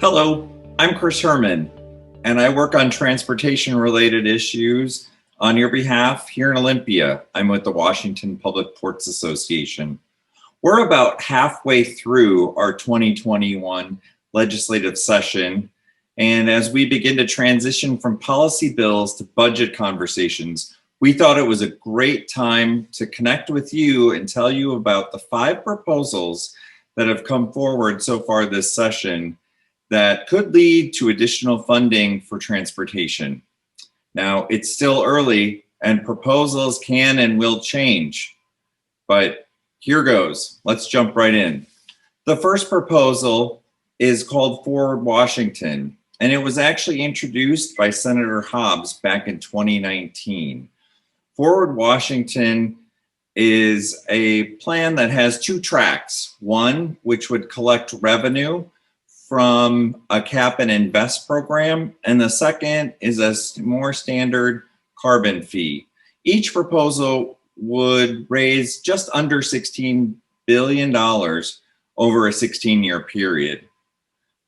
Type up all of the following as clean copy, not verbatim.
Hello, I'm Chris Herman, and I work on transportation-related issues on your behalf here in Olympia. I'm with the Washington Public Ports Association. We're about halfway through our 2021 legislative session, and as we begin to transition from policy bills to budget conversations, we thought it was a great time to connect with you and tell you about the 5 proposals that have come forward so far this session that could lead to additional funding for transportation. Now, it's still early and proposals can and will change, but here goes. Let's jump right in. The first proposal is called Forward Washington, and it was actually introduced by Senator Hobbs back in 2019. Forward Washington is a plan that has 2 tracks. One, which would collect revenue from a cap and invest program, and the second is a more standard carbon fee. Each proposal would raise just under $16 billion over a 16-year period.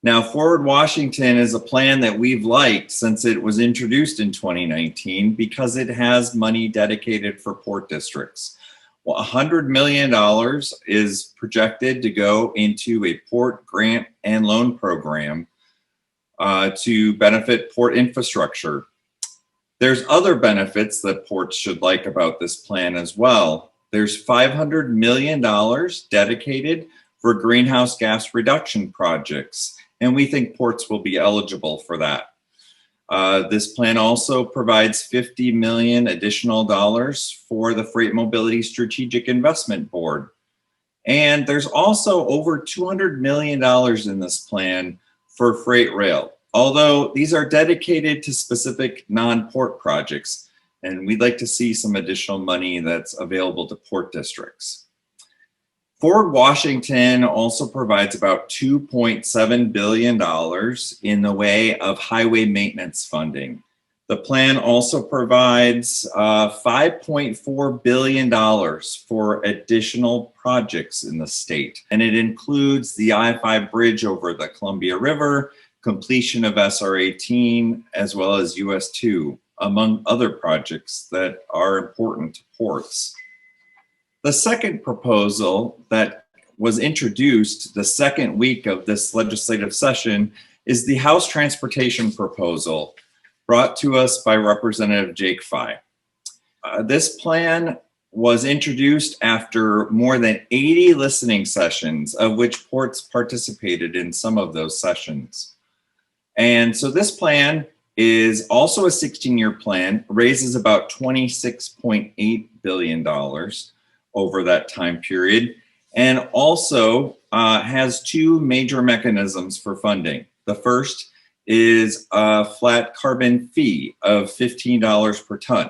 Now, Forward Washington is a plan that we've liked since it was introduced in 2019 because it has money dedicated for port districts. Well, $100 million is projected to go into a port grant and loan program to benefit port infrastructure. There's other benefits that ports should like about this plan as well. There's $500 million dedicated for greenhouse gas reduction projects, and we think ports will be eligible for that. This plan also provides $50 million additional dollars for the Freight Mobility Strategic Investment Board. And there's also over $200 million in this plan for freight rail, although these are dedicated to specific non-port projects, and we'd like to see some additional money that's available to port districts. Forward Washington also provides about $2.7 billion in the way of highway maintenance funding. The plan also provides $5.4 billion for additional projects in the state, and it includes the I-5 bridge over the Columbia River, completion of SR-18, as well as US 2, among other projects that are important to ports. The second proposal that was introduced the second week of this legislative session is the House Transportation Proposal, brought to us by Representative Jake Fye. This plan was introduced after more than 80 listening sessions, of which ports participated in some of those sessions. And so this plan is also a 16-year plan, raises about $26.8 billion over that time period, and also has 2 major mechanisms for funding. The first is a flat carbon fee of $15 per ton.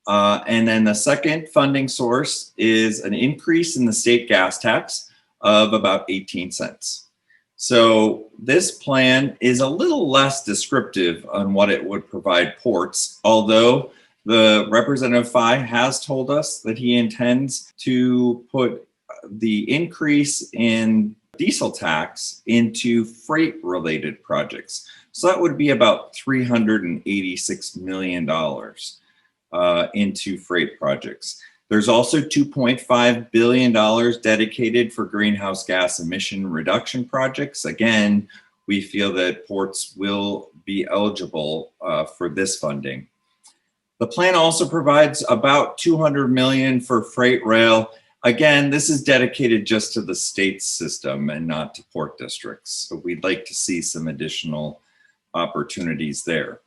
And then the second funding source is an increase in the state gas tax of about 18 cents. So this plan is a little less descriptive on what it would provide ports, although the Representative Fye has told us that he intends to put the increase in diesel tax into freight-related projects. So that would be about $386 million into freight projects. There's also $2.5 billion dedicated for greenhouse gas emission reduction projects. Again, we feel that ports will be eligible for this funding. The plan also provides about $200 million for freight rail. Again, this is dedicated just to the state system and not to port districts. So we'd like to see some additional opportunities there.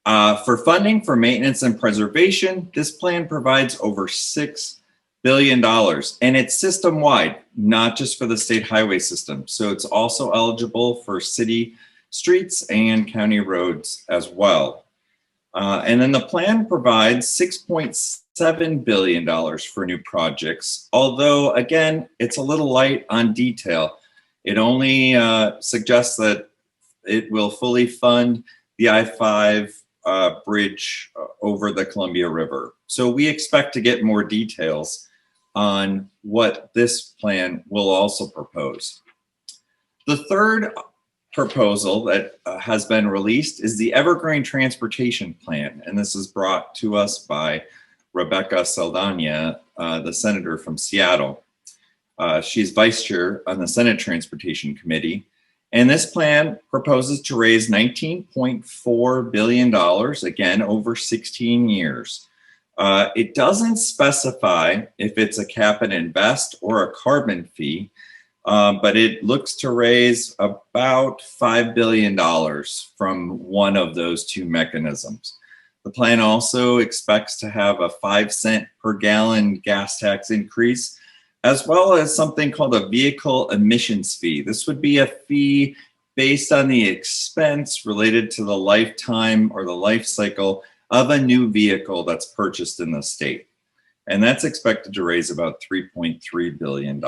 For funding for maintenance and preservation, this plan provides over $6 billion, and it's system-wide, not just for the state highway system. So it's also eligible for city streets and county roads as well. And then the plan provides $6.7 billion for new projects, although again, it's a little light on detail. It only suggests that it will fully fund the I-5 bridge over the Columbia River. So we expect to get more details on what this plan will also propose. The third proposal that has been released is the Evergreen Transportation Plan. And this is brought to us by Rebecca Saldana, the senator from Seattle. She's vice chair on the Senate Transportation Committee. And this plan proposes to raise $19.4 billion, again, over 16 years. It doesn't specify if it's a cap and invest or a carbon fee, but it looks to raise about $5 billion from one of those two mechanisms. The plan also expects to have a 5-cent per gallon gas tax increase, as well as something called a vehicle emissions fee. This would be a fee based on the expense related to the lifetime or the life cycle of a new vehicle that's purchased in the state. And that's expected to raise about $3.3 billion.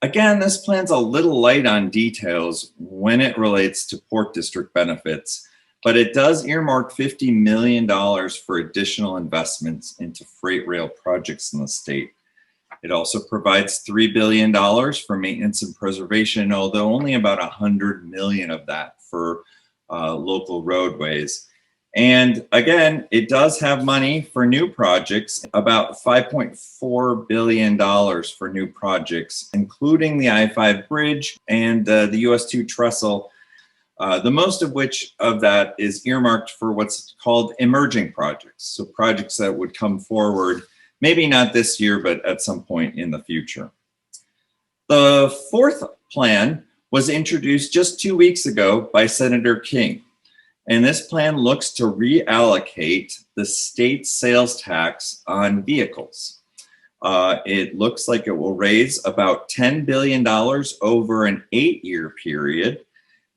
Again, this plan's a little light on details when it relates to Port District benefits, but it does earmark $50 million for additional investments into freight rail projects in the state. It also provides $3 billion for maintenance and preservation, although only about $100 million of that for local roadways. And again, it does have money for new projects, about $5.4 billion for new projects, including the I-5 bridge and the US 2 trestle, the most of which of that is earmarked for what's called emerging projects. So projects that would come forward, maybe not this year, but at some point in the future. The fourth plan was introduced just 2 weeks ago by Senator King. And this plan looks to reallocate the state sales tax on vehicles. It looks like it will raise about $10 billion over an 8-year period.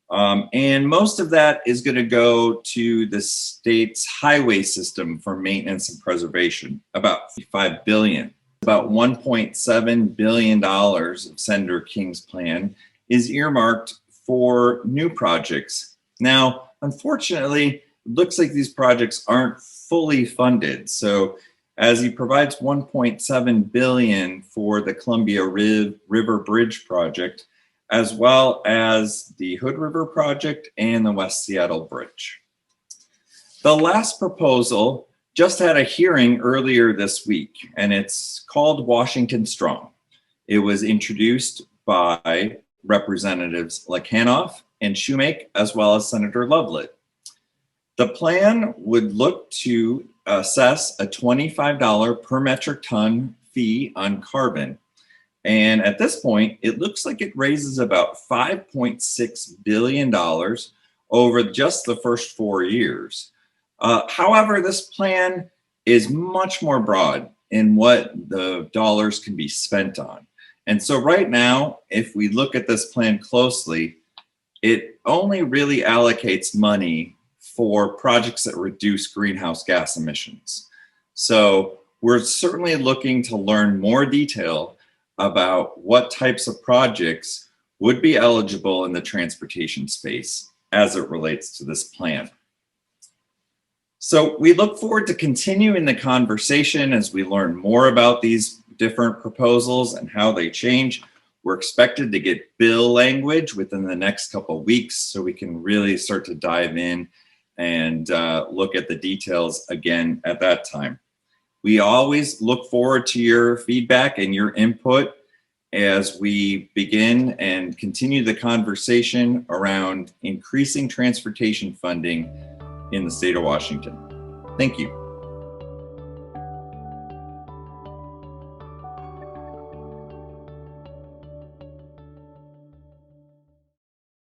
And most of that is going to go to the state's highway system for maintenance and preservation, about $5 billion. About $1.7 billion of Senator King's plan is earmarked for new projects. Now, unfortunately, it looks like these projects aren't fully funded. So as he provides $1.7 billion for the Columbia River Bridge project, as well as the Hood River project and the West Seattle Bridge. The last proposal just had a hearing earlier this week, and it's called Washington Strong. It was introduced by Representatives Lekanoff and Shoemake, as well as Senator Loveland. The plan would look to assess a $25 per metric ton fee on carbon. And at this point, it looks like it raises about $5.6 billion over just the first 4 years. However, this plan is much more broad in what the dollars can be spent on. And so right now, if we look at this plan closely, it only really allocates money for projects that reduce greenhouse gas emissions. So we're certainly looking to learn more detail about what types of projects would be eligible in the transportation space as it relates to this plan. So we look forward to continuing the conversation as we learn more about these different proposals and how they change. We're expected to get bill language within the next couple of weeks so we can really start to dive in and look at the details again at that time. We always look forward to your feedback and your input as we begin and continue the conversation around increasing transportation funding in the state of Washington. Thank you.